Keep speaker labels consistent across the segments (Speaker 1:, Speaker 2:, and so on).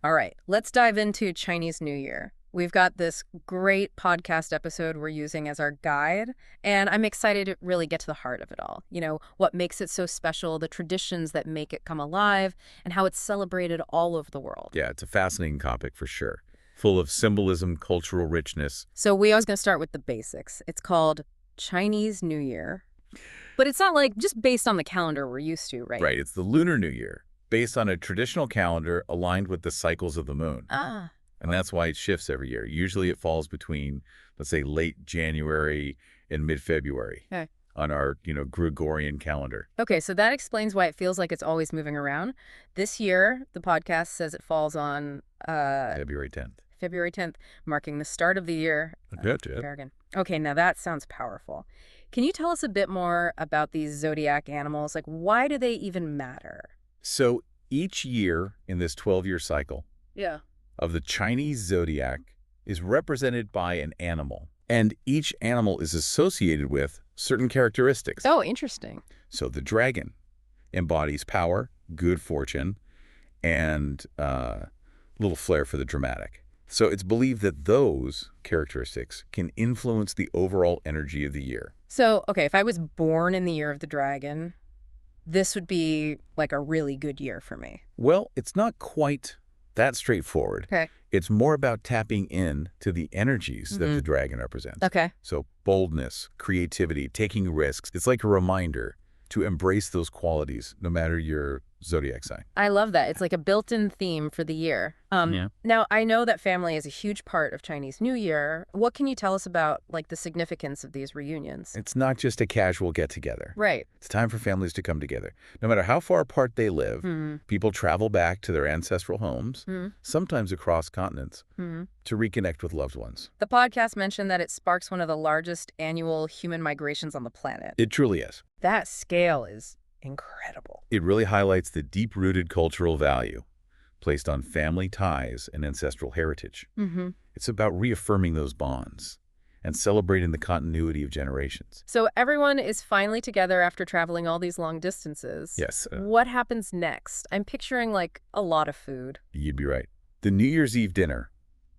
Speaker 1: All right, let's dive into Chinese New Year. We've got this great podcast episode we're using as our guide, and I'm excited to really get to the heart of it all. What makes it so special, the traditions that make it come alive, and how it's celebrated all over the world.
Speaker 2: Yeah, it's a fascinating topic for sure. Full of symbolism, cultural richness.
Speaker 1: So we always going to start with the basics. It's called Chinese New Year, but it's not like just based on the calendar we're used to, right?
Speaker 2: Right, it's the Lunar New Year, based on a traditional calendar aligned with the cycles of the moon.
Speaker 1: Ah.
Speaker 2: And that's why it shifts every year. Usually it falls between, let's say, late January and mid-February
Speaker 1: Okay.
Speaker 2: on our, Gregorian calendar.
Speaker 1: Okay, so that explains why it feels like it's always moving around. This year, the podcast says it falls on
Speaker 2: February 10th.
Speaker 1: February 10th, marking the start of the year. Bargain. Okay, now that sounds powerful. Can you tell us a bit more about these zodiac animals? Like, why do they even matter?
Speaker 2: So each year in this 12-year cycle
Speaker 1: Yeah.
Speaker 2: of the Chinese zodiac is represented by an animal. And each animal is associated with certain characteristics.
Speaker 1: Oh, interesting.
Speaker 2: So the dragon embodies power, good fortune, and a little flair for the dramatic. So it's believed that those characteristics can influence the overall energy of the year.
Speaker 1: So, okay, if I was born in the year of the dragon, this would be like a really good year for me.
Speaker 2: Well, it's not quite that straightforward.
Speaker 1: Okay.
Speaker 2: It's more about tapping in to the energies that the dragon represents.
Speaker 1: Okay.
Speaker 2: So boldness, creativity, taking risks. It's like a reminder to embrace those qualities no matter your zodiac sign.
Speaker 1: I love that. It's like a built-in theme for the year. Now, I know that family is a huge part of Chinese New Year. What can you tell us about, like, the significance of these reunions?
Speaker 2: It's not just a casual get-together.
Speaker 1: Right.
Speaker 2: It's time for families to come together. No matter how far apart they live, people travel back to their ancestral homes, sometimes across continents, to reconnect with loved ones.
Speaker 1: The podcast mentioned that it sparks one of the largest annual human migrations on the planet.
Speaker 2: It truly is.
Speaker 1: That scale is incredible.
Speaker 2: It really highlights the deep-rooted cultural value placed on family ties and ancestral heritage. It's about reaffirming those bonds and celebrating the continuity of generations.
Speaker 1: So everyone is finally together after traveling all these long distances.
Speaker 2: Yes.
Speaker 1: What happens next? I'm picturing, like, a lot of food.
Speaker 2: You'd be right. The New Year's Eve dinner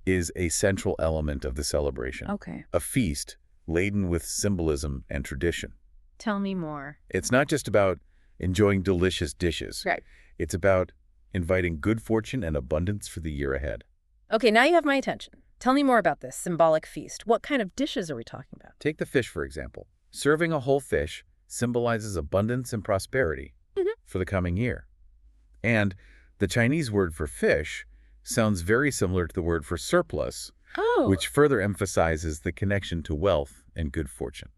Speaker 2: is a central element of the celebration.
Speaker 1: Okay.
Speaker 2: A feast laden with symbolism and tradition.
Speaker 1: Tell me more.
Speaker 2: It's not just about enjoying delicious dishes.
Speaker 1: Right.
Speaker 2: It's about inviting good fortune and abundance for the year ahead.
Speaker 1: Okay, now you have my attention. Tell me more about this symbolic feast. What kind of dishes are we talking about?
Speaker 2: Take the fish, for example. Serving a whole fish symbolizes abundance and prosperity for the coming year. And the Chinese word for fish sounds very similar to the word for surplus, which further emphasizes the connection to wealth and good fortune.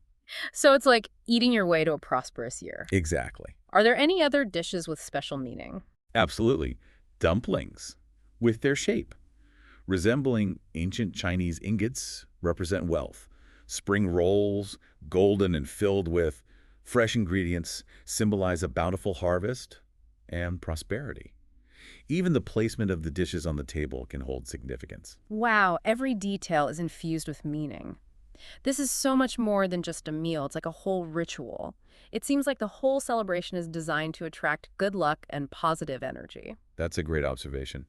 Speaker 1: So it's like eating your way to a prosperous year.
Speaker 2: Exactly.
Speaker 1: Are there any other dishes with special meaning?
Speaker 2: Absolutely. Dumplings, with their shape, resembling ancient Chinese ingots, represent wealth. Spring rolls, golden and filled with fresh ingredients, symbolize a bountiful harvest and prosperity. Even the placement of the dishes on the table can hold significance.
Speaker 1: Wow, every detail is infused with meaning. This is so much more than just a meal. It's like a whole ritual. It seems like the whole celebration is designed to attract good luck and positive energy.
Speaker 2: That's a great observation.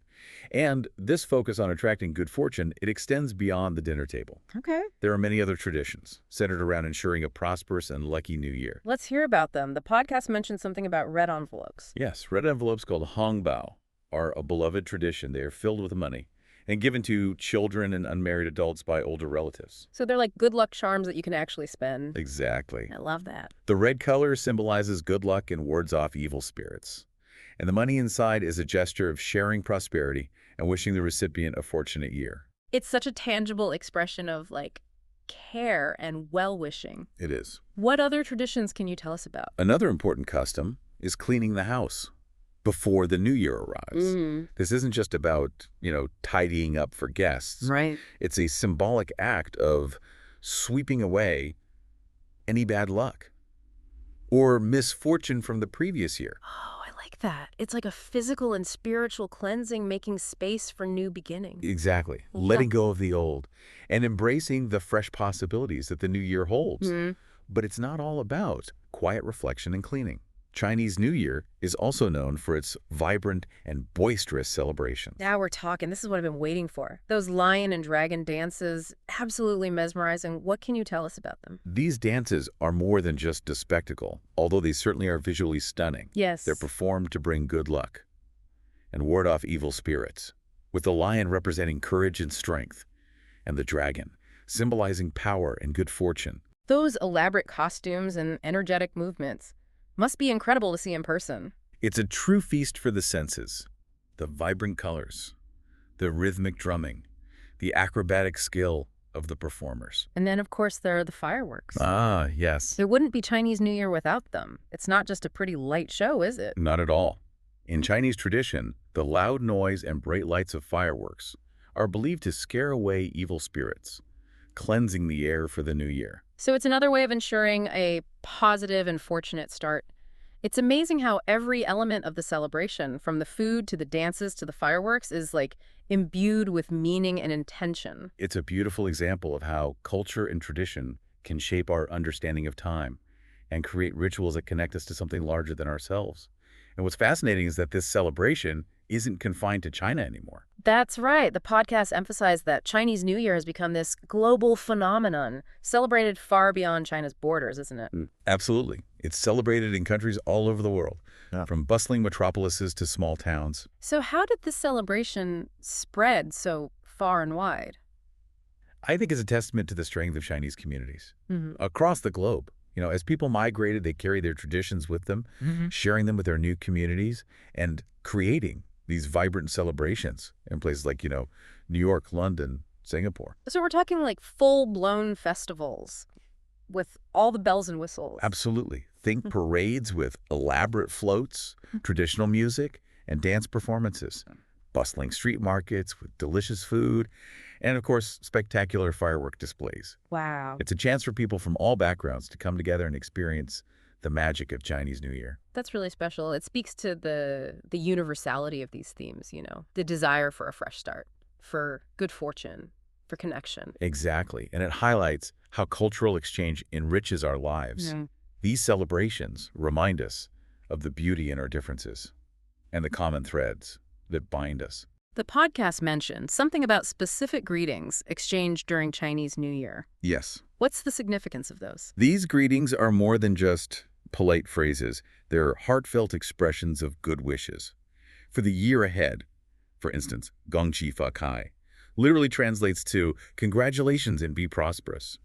Speaker 2: And this focus on attracting good fortune, it extends beyond the dinner table.
Speaker 1: Okay.
Speaker 2: There are many other traditions centered around ensuring a prosperous and lucky new year.
Speaker 1: Let's hear about them. The podcast mentioned something about red envelopes.
Speaker 2: Yes, red envelopes called hongbao are a beloved tradition. They are filled with money and given to children and unmarried adults by older relatives.
Speaker 1: So they're like good luck charms that you can actually spend.
Speaker 2: Exactly.
Speaker 1: I love that.
Speaker 2: The red color symbolizes good luck and wards off evil spirits. And the money inside is a gesture of sharing prosperity and wishing the recipient a fortunate year.
Speaker 1: It's such a tangible expression of, like, care and well-wishing.
Speaker 2: It is.
Speaker 1: What other traditions can you tell us about?
Speaker 2: Another important custom is cleaning the house before the new year arrives. This isn't just about, tidying up for guests.
Speaker 1: Right.
Speaker 2: It's a symbolic act of sweeping away any bad luck or misfortune from the previous year.
Speaker 1: Oh, I like that. It's like a physical and spiritual cleansing, making space for new beginnings.
Speaker 2: Exactly. Letting go of the old and embracing the fresh possibilities that the new year holds. But it's not all about quiet reflection and cleaning. Chinese New Year is also known for its vibrant and boisterous celebrations.
Speaker 1: Now we're talking. This is what I've been waiting for. Those lion and dragon dances, absolutely mesmerizing. What can you tell us about them?
Speaker 2: These dances are more than just a spectacle, although they certainly are visually stunning. They're
Speaker 1: Yes.
Speaker 2: performed to bring good luck and ward off evil spirits, with the lion representing courage and strength, and the dragon symbolizing power and good fortune.
Speaker 1: Those elaborate costumes and energetic movements must be incredible to see in person.
Speaker 2: It's a true feast for the senses. The vibrant colors, the rhythmic drumming, the acrobatic skill of the performers.
Speaker 1: And then, of course, there are the fireworks.
Speaker 2: Ah, yes.
Speaker 1: There wouldn't be Chinese New Year without them. It's not just a pretty light show, is it?
Speaker 2: Not at all. In Chinese tradition, the loud noise and bright lights of fireworks are believed to scare away evil spirits, cleansing the air for the new year.
Speaker 1: So it's another way of ensuring a positive and fortunate start. It's amazing how every element of the celebration, from the food to the dances to the fireworks, is like imbued with meaning and intention.
Speaker 2: It's a beautiful example of how culture and tradition can shape our understanding of time and create rituals that connect us to something larger than ourselves. And what's fascinating is that this celebration isn't confined to China anymore.
Speaker 1: That's right. The podcast emphasized that Chinese New Year has become this global phenomenon, celebrated far beyond China's borders, isn't it?
Speaker 2: Absolutely. It's celebrated in countries all over the world, from bustling metropolises to small towns.
Speaker 1: So how did this celebration spread so far and wide?
Speaker 2: I think it's a testament to the strength of Chinese communities
Speaker 1: Hmm.
Speaker 2: across the globe. As people migrated, they carried their traditions with them, sharing them with their new communities and creating these vibrant celebrations in places like, New York, London, Singapore.
Speaker 1: So we're talking like full-blown festivals with all the bells and whistles.
Speaker 2: Absolutely. Think parades with elaborate floats, traditional music, and dance performances, bustling street markets with delicious food, and of course, spectacular firework displays.
Speaker 1: Wow.
Speaker 2: It's a chance for people from all backgrounds to come together and experience the magic of Chinese New Year.
Speaker 1: That's really special. It speaks to the universality of these themes, the desire for a fresh start, for good fortune, for connection.
Speaker 2: Exactly. And it highlights how cultural exchange enriches our lives. These celebrations remind us of the beauty in our differences and the common threads that bind us.
Speaker 1: The podcast mentioned something about specific greetings exchanged during Chinese New Year.
Speaker 2: Yes.
Speaker 1: What's the significance of those?
Speaker 2: These greetings are more than just polite phrases. They're heartfelt expressions of good wishes. For the year ahead, for instance, Gong Qi Fa Kai, literally translates to congratulations and be prosperous.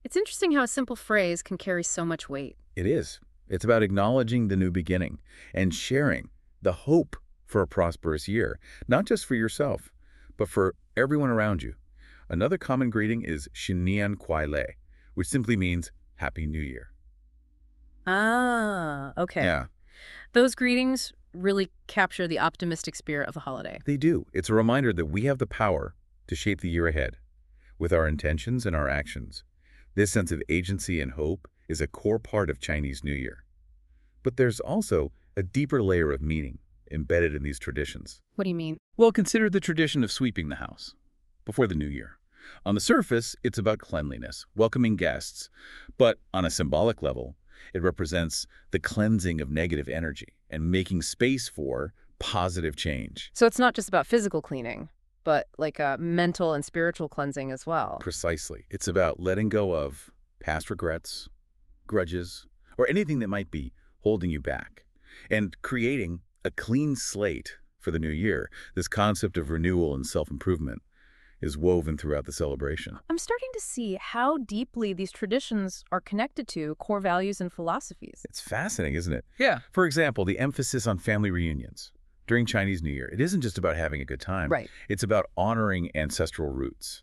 Speaker 1: It's interesting how a simple phrase can carry so much weight.
Speaker 2: It is. It's about acknowledging the new beginning and sharing the hope for a prosperous year, not just for yourself, but for everyone around you. Another common greeting is Xin Nian Kuai Lei, which simply means Happy New Year.
Speaker 1: Ah, okay.
Speaker 2: Yeah,
Speaker 1: Those greetings really capture the optimistic spirit of the holiday.
Speaker 2: they do. It's a reminder that we have the power to shape the year ahead with our intentions and our actions. This sense of agency and hope is a core part of Chinese New Year. But there's also a deeper layer of meaning embedded in these traditions.
Speaker 1: What do you mean?
Speaker 2: Well, consider the tradition of sweeping the house before the new year. On the surface, it's about cleanliness, welcoming guests, but on a symbolic level, it represents the cleansing of negative energy and making space for positive change.
Speaker 1: So it's not just about physical cleaning, but like a mental and spiritual cleansing as well.
Speaker 2: Precisely. It's about letting go of past regrets, grudges, or anything that might be holding you back, and creating a clean slate for the new year. This concept of renewal and self-improvement is woven throughout the celebration.
Speaker 1: I'm starting to see how deeply these traditions are connected to core values and philosophies.
Speaker 2: It's fascinating, isn't it?
Speaker 1: Yeah.
Speaker 2: For example, the emphasis on family reunions during Chinese New Year. It isn't just about having a good time.
Speaker 1: Right.
Speaker 2: It's about honoring ancestral roots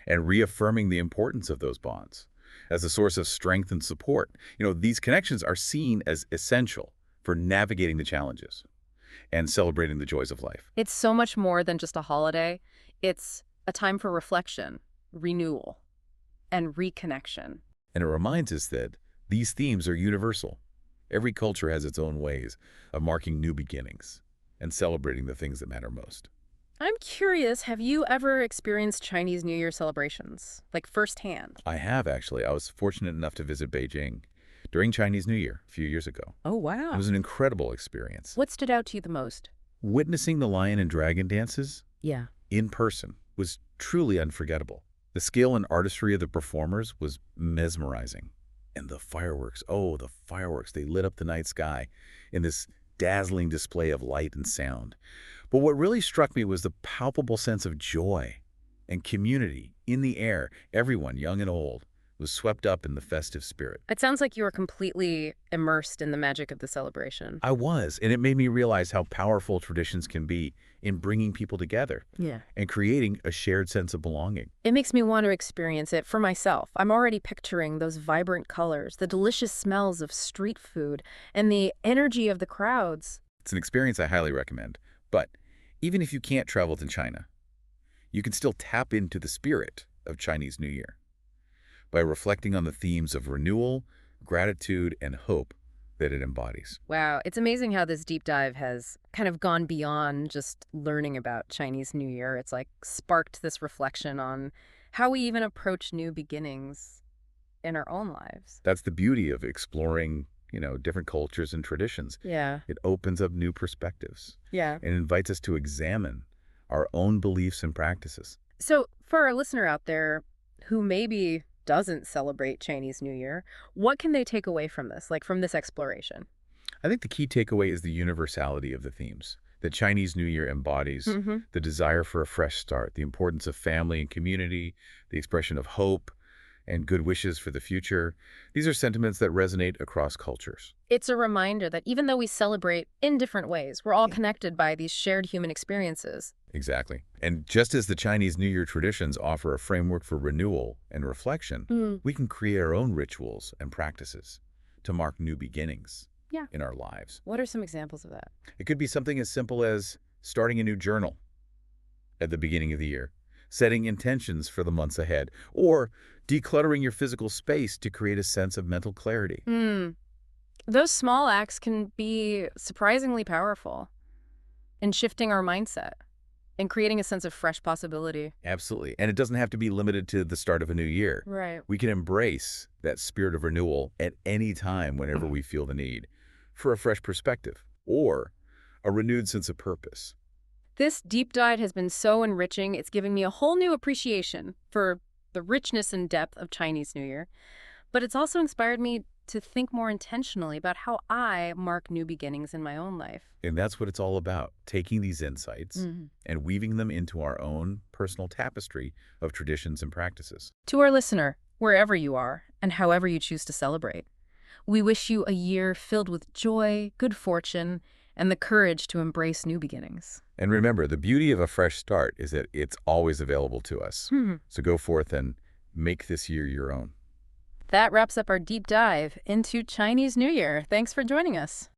Speaker 2: and reaffirming the importance of those bonds as a source of strength and support. These connections are seen as essential for navigating the challenges and celebrating the joys of life.
Speaker 1: It's so much more than just a holiday. It's a time for reflection, renewal, and reconnection.
Speaker 2: And it reminds us that these themes are universal. Every culture has its own ways of marking new beginnings and celebrating the things that matter most.
Speaker 1: I'm curious, have you ever experienced Chinese New Year celebrations, like firsthand?
Speaker 2: I have, actually. I was fortunate enough to visit Beijing during Chinese New Year a few years ago.
Speaker 1: Oh,
Speaker 2: It
Speaker 1: wow.
Speaker 2: was an incredible experience.
Speaker 1: What stood out to you the most?
Speaker 2: Witnessing the lion and dragon dances
Speaker 1: Yeah.
Speaker 2: in person was truly unforgettable. The skill and artistry of the performers was mesmerizing. And the fireworks, oh, the fireworks, they lit up the night sky in this dazzling display of light and sound. But what really struck me was the palpable sense of joy and community in the air. Everyone, young and old, was swept up in the festive spirit.
Speaker 1: It sounds like you were completely immersed in the magic of the celebration.
Speaker 2: I was, and it made me realize how powerful traditions can be in bringing people together
Speaker 1: Yeah.
Speaker 2: and creating a shared sense of belonging.
Speaker 1: It makes me want to experience it for myself. I'm already picturing those vibrant colors, the delicious smells of street food, and the energy of the crowds.
Speaker 2: It's an experience I highly recommend. But even if you can't travel to China, you can still tap into the spirit of Chinese New Year by reflecting on the themes of renewal, gratitude, and hope that it embodies.
Speaker 1: Wow, it's amazing how this deep dive has kind of gone beyond just learning about Chinese New Year. It's like sparked this reflection on how we even approach new beginnings in our own lives.
Speaker 2: That's the beauty of exploring, different cultures and traditions.
Speaker 1: Yeah.
Speaker 2: It opens up new perspectives
Speaker 1: Yeah.
Speaker 2: and invites us to examine our own beliefs and practices.
Speaker 1: So, for our listener out there who maybe doesn't celebrate Chinese New Year, what can they take away from this, like from this exploration?
Speaker 2: I think the key takeaway is the universality of the themes. The Chinese New Year embodies
Speaker 1: Mm-hmm.
Speaker 2: the desire for a fresh start, the importance of family and community, the expression of hope and good wishes for the future. These are sentiments that resonate across cultures.
Speaker 1: It's a reminder that even though we celebrate in different ways, we're all
Speaker 2: Yeah.
Speaker 1: connected by these shared human experiences.
Speaker 2: Exactly. And just as the Chinese New Year traditions offer a framework for renewal and reflection,
Speaker 1: Mm.
Speaker 2: we can create our own rituals and practices to mark new beginnings
Speaker 1: Yeah.
Speaker 2: in our lives.
Speaker 1: What are some examples of that?
Speaker 2: It could be something as simple as starting a new journal at the beginning of the year, setting intentions for the months ahead, or decluttering your physical space to create a sense of mental clarity.
Speaker 1: Mm. Those small acts can be surprisingly powerful in shifting our mindset and creating a sense of fresh possibility.
Speaker 2: Absolutely. And it doesn't have to be limited to the start of a new year.
Speaker 1: Right.
Speaker 2: We can embrace that spirit of renewal at any time whenever we feel the need for a fresh perspective or a renewed sense of purpose.
Speaker 1: This deep dive has been so enriching. It's given me a whole new appreciation for the richness and depth of Chinese New Year. But it's also inspired me to think more intentionally about how I mark new beginnings in my own life.
Speaker 2: And that's what it's all about, taking these insights
Speaker 1: Mhm.
Speaker 2: and weaving them into our own personal tapestry of traditions and practices.
Speaker 1: To our listener, wherever you are and however you choose to celebrate, we wish you a year filled with joy, good fortune, and the courage to embrace new beginnings.
Speaker 2: And remember, the beauty of a fresh start is that it's always available to us. So go forth and make this year your own.
Speaker 1: That wraps up our deep dive into Chinese New Year. Thanks for joining us.